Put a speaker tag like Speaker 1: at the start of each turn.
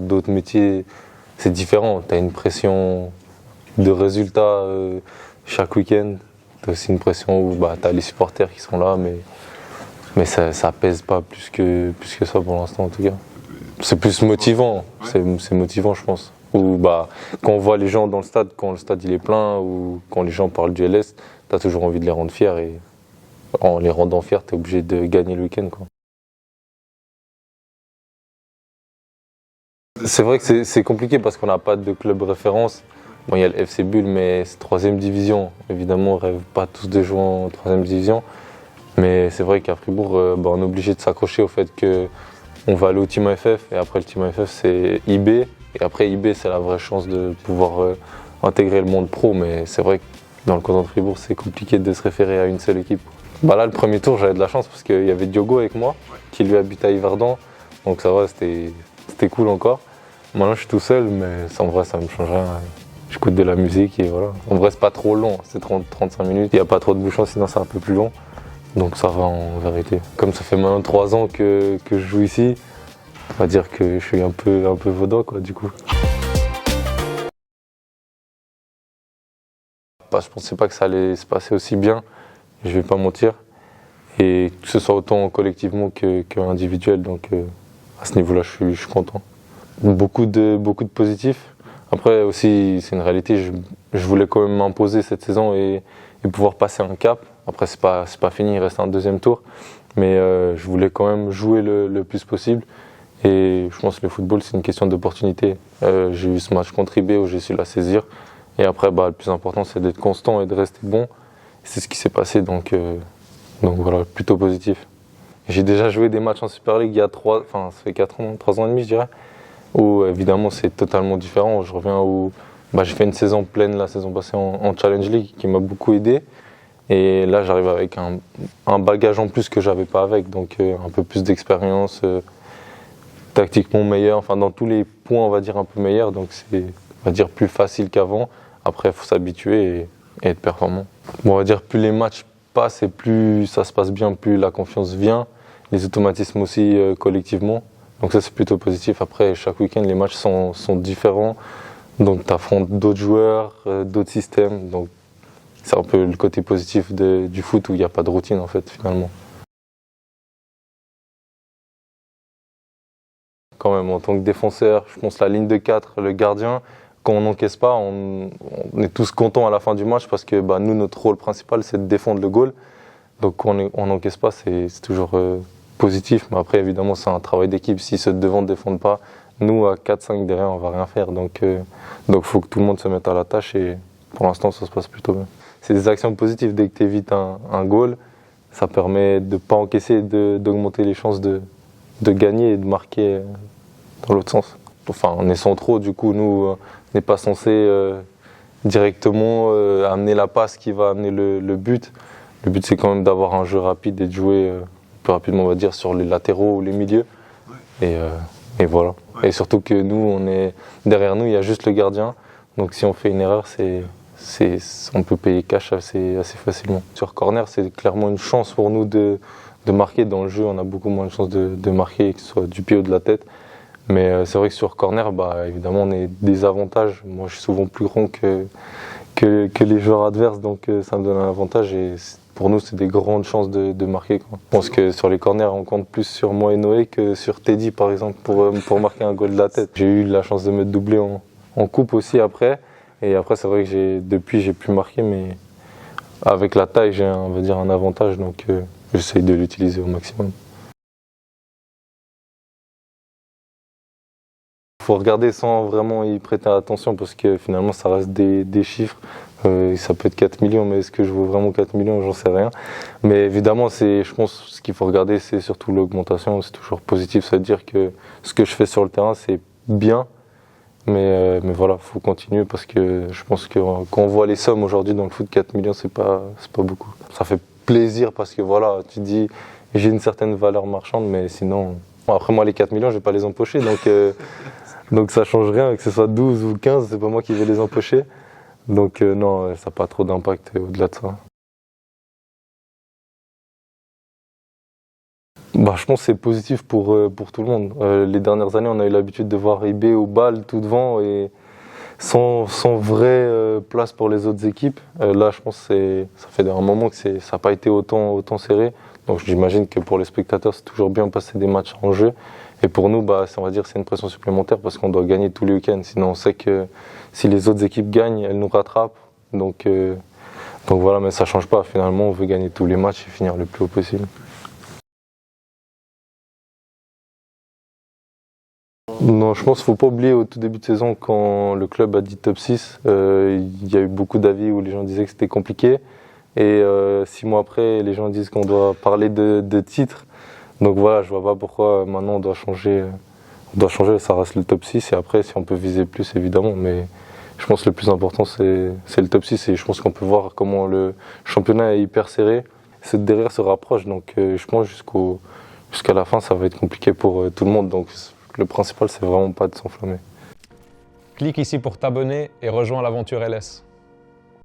Speaker 1: d'autres métiers, c'est différent. Tu as une pression de résultats chaque week-end. Tu as aussi une pression où tu as les supporters qui sont là, mais ça pèse pas plus que ça pour l'instant en tout cas. C'est plus motivant, c'est motivant je pense. Ou quand on voit les gens dans le stade, quand le stade il est plein, ou quand les gens parlent du LS, tu as toujours envie de les rendre fiers et en les rendant fiers, tu es obligé de gagner le week-end, quoi. C'est vrai que c'est compliqué parce qu'on n'a pas de club référence. Bon, il y a le FC Bull, mais c'est 3e division. Évidemment, on ne rêve pas tous de jouer en 3e division. Mais c'est vrai qu'à Fribourg, on est obligé de s'accrocher au fait qu'on va aller au Team AFF. Et après, le Team AFF, c'est IB. Et après, IB, c'est la vraie chance de pouvoir intégrer le monde pro. Mais c'est vrai que dans le canton de Fribourg, c'est compliqué de se référer à une seule équipe. Là, le premier tour, j'avais de la chance parce qu'il y avait Diogo avec moi, qui lui habite à Yverdon. Donc ça va, c'était cool encore. Maintenant, je suis tout seul, mais en vrai, ça me change rien. J'écoute de la musique et voilà. En vrai, c'est pas trop long, c'est 30-35 minutes. Il n'y a pas trop de bouchons, sinon c'est un peu plus long. Donc ça va en vérité. Comme ça fait maintenant 3 ans que je joue ici, on va dire que je suis un peu vaudois, quoi, du coup. Je pensais pas que ça allait se passer aussi bien, je vais pas mentir. Et que ce soit autant collectivement qu'individuel, donc à ce niveau-là, je suis content. Beaucoup de positifs. Après aussi, c'est une réalité, je voulais quand même m'imposer cette saison et pouvoir passer un cap. Après, c'est pas fini, il reste un 2e tour. Mais je voulais quand même jouer le plus possible. Et je pense que le football, c'est une question d'opportunité. J'ai eu ce match contre IB où j'ai su la saisir. Et après, le plus important, c'est d'être constant et de rester bon. C'est ce qui s'est passé, donc voilà, plutôt positif. J'ai déjà joué des matchs en Super League il y a ça fait 3 ans et demi, je dirais. Où évidemment c'est totalement différent. Je reviens où j'ai fait une saison pleine la saison passée en Challenge League qui m'a beaucoup aidé. Et là j'arrive avec un bagage en plus que j'avais pas avec, donc un peu plus d'expérience, tactiquement meilleur, enfin dans tous les points on va dire un peu meilleur, donc c'est on va dire plus facile qu'avant. Après il faut s'habituer et être performant. Bon, on va dire plus les matchs passent et plus ça se passe bien, plus la confiance vient, les automatismes aussi collectivement. Donc ça c'est plutôt positif. Après chaque week-end les matchs sont différents, donc tu affrontes d'autres joueurs, d'autres systèmes, donc c'est un peu le côté positif du foot où il n'y a pas de routine en fait finalement. Quand même en tant que défenseur, je pense la ligne de 4, le gardien, quand on n'encaisse pas, on est tous contents à la fin du match parce que nous notre rôle principal c'est de défendre le goal. Donc quand on n'encaisse pas c'est toujours positif, mais après évidemment c'est un travail d'équipe. Si ceux de devant ne défendent pas, nous à 4-5 derrière on va rien faire, donc faut que tout le monde se mette à la tâche et pour l'instant ça se passe plutôt bien. C'est des actions positives. Dès que tu évites un goal, ça permet de ne pas encaisser et d'augmenter les chances de gagner et de marquer dans l'autre sens. Enfin on est centraux, du coup nous on n'est pas censé directement amener la passe qui va amener le but. Le but c'est quand même d'avoir un jeu rapide et de jouer plus rapidement on va dire sur les latéraux ou les milieux. Et voilà. Et surtout que nous derrière nous il y a juste le gardien. Donc si on fait une erreur on peut payer cash assez facilement. Sur corner c'est clairement une chance pour nous de marquer. Dans le jeu on a beaucoup moins de chances de marquer, que ce soit du pied ou de la tête. Mais c'est vrai que sur corner, évidemment, on a des avantages. Moi, je suis souvent plus grand que les joueurs adverses, donc ça me donne un avantage. Et pour nous, c'est des grandes chances de marquer, quoi. Je pense que sur les corners, on compte plus sur moi et Noé que sur Teddy, par exemple, pour marquer un goal de la tête. J'ai eu la chance de me doubler en coupe aussi après. Et après, c'est vrai que depuis, j'ai pu marquer, mais avec la taille, j'ai on va dire, un avantage, donc j'essaye de l'utiliser au maximum. Il faut regarder sans vraiment y prêter attention parce que finalement ça reste des chiffres. Ça peut être 4 millions, mais est-ce que je vaux vraiment 4 millions? J'en sais rien. Mais évidemment, je pense ce qu'il faut regarder, c'est surtout l'augmentation. C'est toujours positif, ça veut dire que ce que je fais sur le terrain, c'est bien. Mais voilà, il faut continuer parce que je pense que quand on voit les sommes aujourd'hui dans le foot, 4 millions, c'est pas beaucoup. Ça fait plaisir parce que voilà, tu dis j'ai une certaine valeur marchande, mais sinon. Après moi, les 4 millions, je vais pas les empocher, donc ça change rien, que ce soit 12 ou 15, c'est pas moi qui vais les empocher. Donc non, ça n'a pas trop d'impact au-delà de ça. Je pense que c'est positif pour tout le monde. Les dernières années, on a eu l'habitude de voir IB au bal tout devant et sans vraie place pour les autres équipes. Là, je pense que ça fait un moment que ça n'a pas été autant serré. Donc j'imagine que pour les spectateurs, c'est toujours bien passer des matchs en jeu. Et pour nous, on va dire c'est une pression supplémentaire parce qu'on doit gagner tous les week-ends. Sinon, on sait que si les autres équipes gagnent, elles nous rattrapent. Donc voilà, mais ça ne change pas. Finalement, on veut gagner tous les matchs et finir le plus haut possible. Non, je pense qu'il ne faut pas oublier au tout début de saison quand le club a dit top 6, il y a eu beaucoup d'avis où les gens disaient que c'était compliqué. Et 6 mois après, les gens disent qu'on doit parler de titres. Donc voilà, je vois pas pourquoi maintenant on doit changer. Ça reste le top 6 et après si on peut viser plus évidemment. Mais je pense que le plus important c'est le top 6 et je pense qu'on peut voir comment le championnat est hyper serré. Ceux de derrière se rapprochent donc je pense jusqu'à la fin ça va être compliqué pour tout le monde. Donc le principal c'est vraiment pas de s'enflammer.
Speaker 2: Clique ici pour t'abonner et rejoins l'aventure LS.